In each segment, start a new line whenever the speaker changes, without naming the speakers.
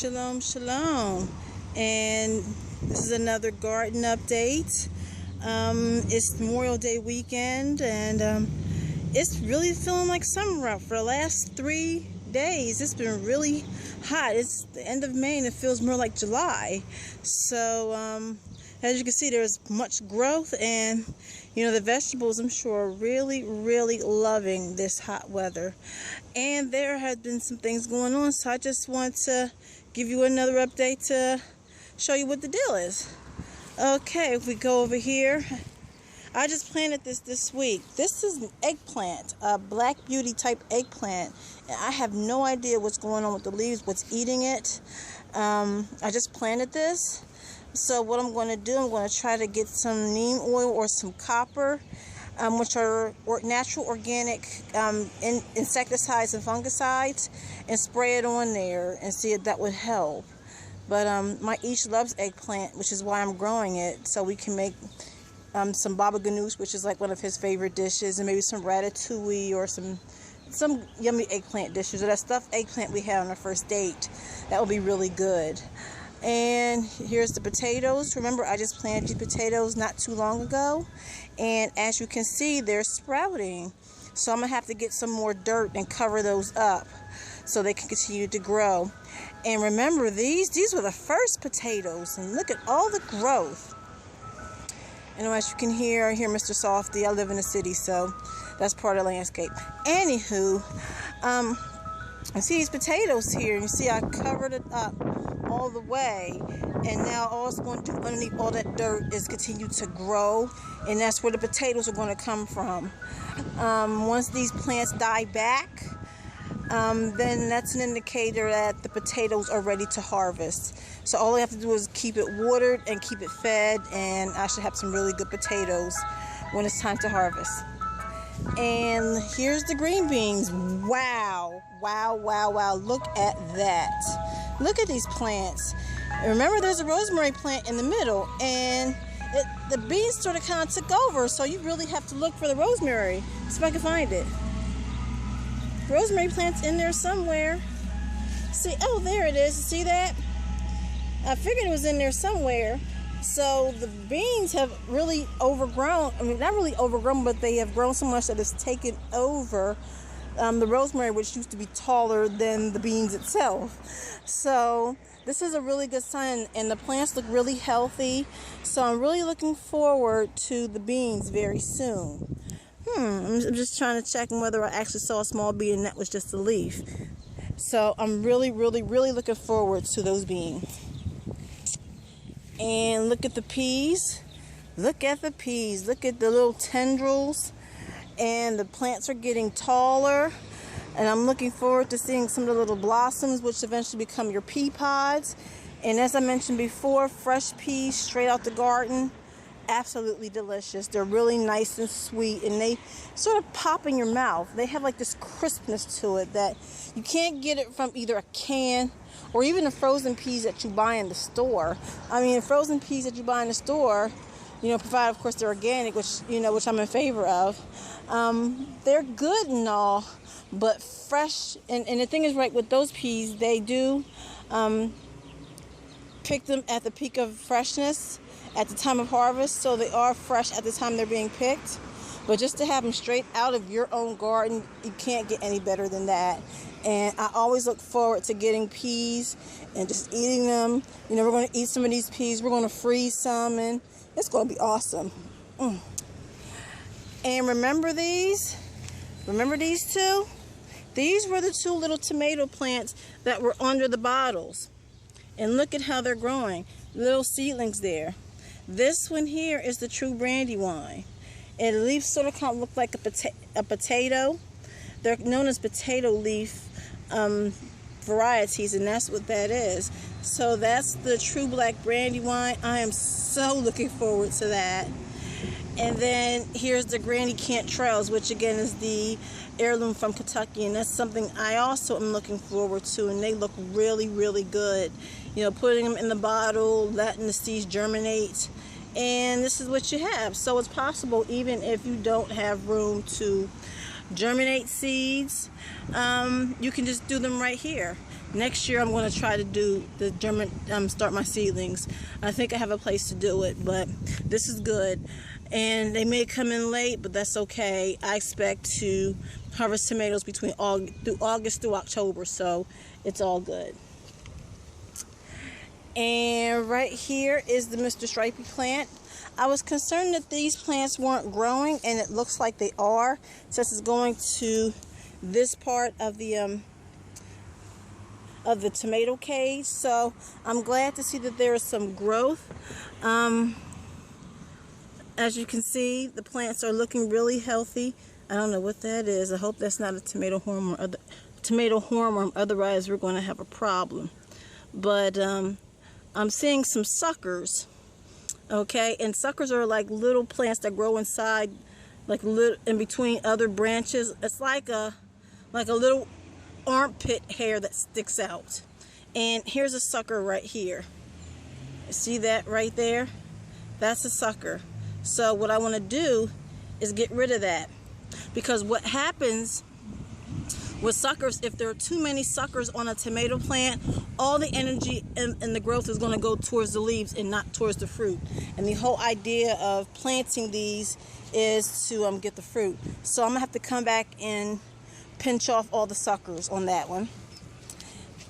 Shalom, shalom. And this is another garden update. It's Memorial Day weekend, and it's really feeling like summer out. For the last 3 days, it's been really hot. It's the end of May, and it feels more like July. So, as you can see, there's much growth, and the vegetables, I'm sure, are really, really loving this hot weather. And there have been some things going on, so I just want to give you another update to show you what the deal is. Okay, if we go over here, I just planted this week. This is an eggplant, a Black Beauty type eggplant, and I have no idea what's going on with the leaves, what's eating it. I just planted this. So what I'm going to do, I'm going to try to get some neem oil or some copper, which are natural organic insecticides and fungicides, and spray it on there and see if that would help. But my Ish loves eggplant, which is why I'm growing it, so we can make some baba ganoush, which is like one of his favorite dishes, and maybe some ratatouille or some yummy eggplant dishes, or that stuffed eggplant we had on our first date. That would be really good. And here's the potatoes. Remember, I just planted these potatoes not too long ago, and as you can see, they're sprouting. So I'm gonna have to get some more dirt and cover those up so they can continue to grow. And remember, these were the first potatoes, and look at all the growth. And as you can hear, I hear Mr. Softy. I live in the city, so that's part of the landscape. Anywho, I see these potatoes here, and you see I covered it up all the way, and now all it's going to do underneath all that dirt is continue to grow, and that's where the potatoes are going to come from. Once these plants die back, then that's an indicator that the potatoes are ready to harvest. So all I have to do is keep it watered and keep it fed, and I should have some really good potatoes when it's time to harvest. And here's the green beans. Wow, wow, wow, wow. Look at that. Look at these plants. And remember, there's a rosemary plant in the middle, and the beans sort of kind of took over, so you really have to look for the rosemary. See if I can find it. Rosemary plant's in there somewhere. See, oh, there it is. See that? I figured it was in there somewhere. So the beans have really overgrown. I mean, not really overgrown, but they have grown so much that it's taken over the rosemary, which used to be taller than the beans itself. So this is a really good sign, and the plants look really healthy. So I'm really looking forward to the beans very soon. I'm just trying to check whether I actually saw a small bean and that was just a leaf. So I'm really, really, really looking forward to those beans. And look at the peas. Look at the peas. Look at the little tendrils. And the plants are getting taller. And I'm looking forward to seeing some of the little blossoms, which eventually become your pea pods. And as I mentioned before, fresh peas straight out the garden. Absolutely delicious. They're really nice and sweet, and they sort of pop in your mouth. They have like this crispness to it that you can't get it from either a can or even the frozen peas that you buy in the store. I mean, the frozen peas that you buy in the store, provided of course they're organic, which I'm in favor of. They're good and all, but fresh. And the thing is, right, with those peas, they do pick them at the peak of freshness at the time of harvest, so they are fresh at the time they're being picked. But just to have them straight out of your own garden, you can't get any better than that. And I always look forward to getting peas and just eating them. We're going to eat some of these peas. We're going to freeze some, and it's going to be awesome. And remember these? Remember these two? These were the two little tomato plants that were under the bottles. And look at how they're growing. Little seedlings there. This one here is the true Brandywine. And the leaves sort of kind of look like a potato. They're known as potato leaf varieties, and that's what that is. So that's the true black Brandywine. I am so looking forward to that. And then here's the Granny Cantrells, which again is the heirloom from Kentucky, and that's something I also am looking forward to, and they look really, really good. Putting them in the bottle, letting the seeds germinate, and this is what you have. So it's possible, even if you don't have room to germinate seeds, you can just do them right here. Next year I'm going to try to do the German, start my seedlings. I think I have a place to do it, but this is good. And they may come in late, but that's okay. I expect to harvest tomatoes between August through October, so it's all good. And right here is the Mr. Stripey plant. I was concerned that these plants weren't growing, and it looks like they are, since it's going to this part of the tomato cage. So I'm glad to see that there is some growth. As you can see, the plants are looking really healthy. I don't know what that is. I hope that's not a tomato hornworm, otherwise we're going to have a problem. But I'm seeing some suckers. Okay, and suckers are like little plants that grow inside, like little in between other branches. It's like a little armpit hair that sticks out. And here's a sucker right here. See that right there? That's a sucker. So what I want to do is get rid of that, because what happens with suckers, if there are too many suckers on a tomato plant, all the energy and the growth is going to go towards the leaves and not towards the fruit. And the whole idea of planting these is to get the fruit. So I'm going to have to come back and pinch off all the suckers on that one.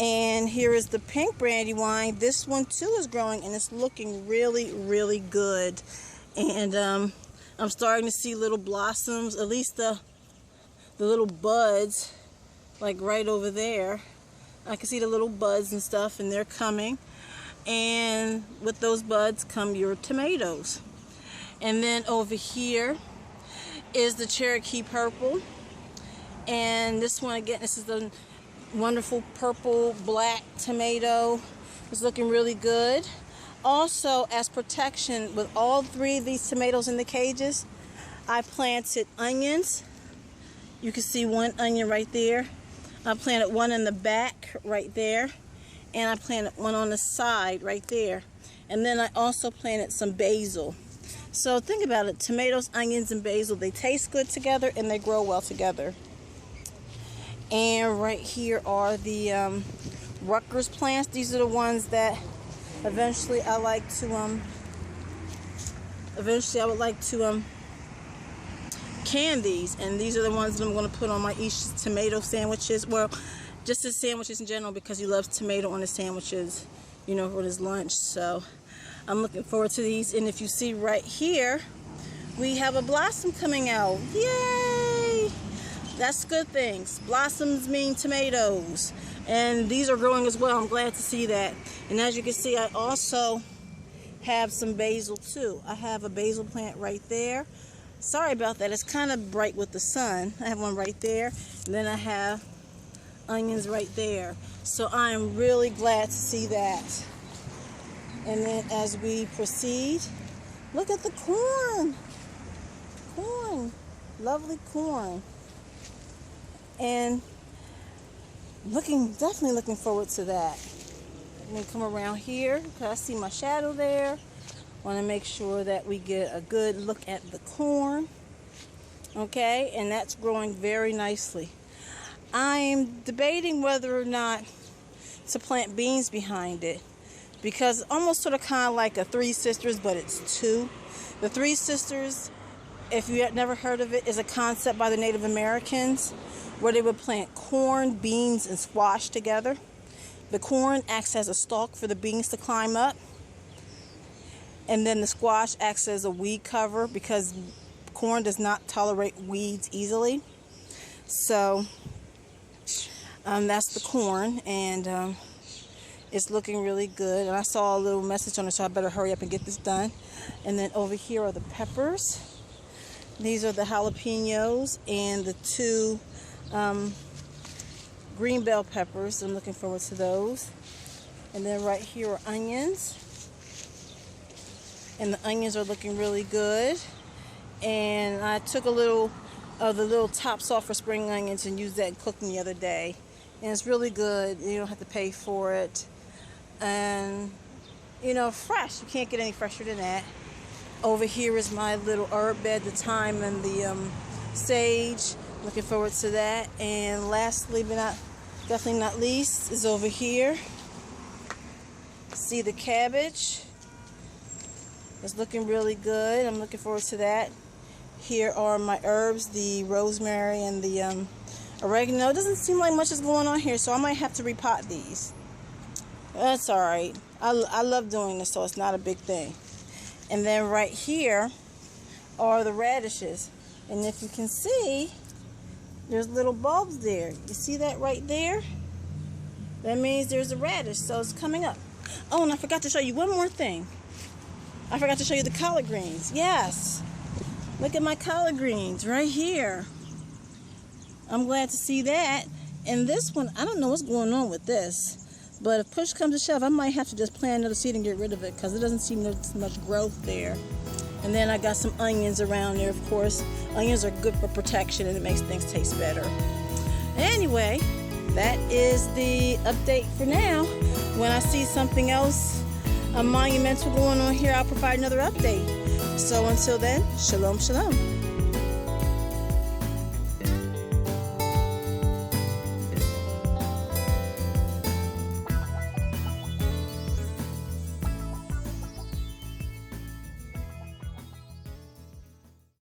And here is the pink brandywine. This one too is growing, and it's looking really, really good. And I'm starting to see little blossoms, at least the little buds, like right over there. I can see the little buds and stuff, and they're coming. And with those buds come your tomatoes. And then over here is the Cherokee Purple. And this one again, this is the wonderful purple black tomato. It's looking really good. Also, as protection, with all three of these tomatoes in the cages, I planted onions. You can see one onion right there. I planted one in the back right there, and I planted one on the side right there. And then I also planted some basil. So think about it, tomatoes, onions, and basil, they taste good together and they grow well together. And right here are the Rutgers plants. These are the ones that eventually I would like to can these, and these are the ones that I'm going to put on my each tomato sandwiches. Well, just the sandwiches in general, because he loves tomato on his sandwiches, you know, for his lunch. So I'm looking forward to these. And if you see right here, we have a blossom coming out. Yay! That's good things. Blossoms mean tomatoes, and these are growing as well. I'm glad to see that. And as you can see, I also have some basil too. I have a basil plant right there. Sorry about that, it's kind of bright with the sun. I have one right there, and then I have onions right there. So I am really glad to see that. And then as we proceed, look at the corn. Corn, lovely corn. And definitely looking forward to that. I'm gonna come around here because I see my shadow there. Want to make sure that we get a good look at the corn. Okay, and that's growing very nicely. I'm debating whether or not to plant beans behind it, because it's almost sort of kind of like a Three Sisters, but it's two. The Three Sisters, if you have never heard of it, is a concept by the Native Americans where they would plant corn, beans, and squash together. The corn acts as a stalk for the beans to climb up, and then the squash acts as a weed cover, because corn does not tolerate weeds easily. So that's the corn, and it's looking really good. And I saw a little message on it, so I better hurry up and get this done. And then over here are the peppers. These are the jalapenos and the two green bell peppers. I'm looking forward to those. And then right here are onions. And the onions are looking really good. And I took a little of the little tops off for spring onions and used that in cooking the other day. And it's really good. You don't have to pay for it. And, you know, fresh. You can't get any fresher than that. Over here is my little herb bed, the thyme and the sage. Looking forward to that. And lastly but not definitely not least, is over here. See the cabbage. It's looking really good. I'm looking forward to that. Here are my herbs, the rosemary and the oregano. It doesn't seem like much is going on here, so I might have to repot these. That's alright. I love doing this, so it's not a big thing. And then right here are the radishes. And if you can see, there's little bulbs there. You see that right there? That means there's a radish, so it's coming up. Oh, and I forgot to show you one more thing. I forgot to show you the collard greens. Yes. Look at my collard greens right here. I'm glad to see that. And this one, I don't know what's going on with this. But if push comes to shove, I might have to just plant another seed and get rid of it because it doesn't seem there's much growth there. And then I got some onions around there, of course. Onions are good for protection and it makes things taste better. Anyway, that is the update for now. When I see something else monumental going on here, I'll provide another update. So until then, shalom, shalom.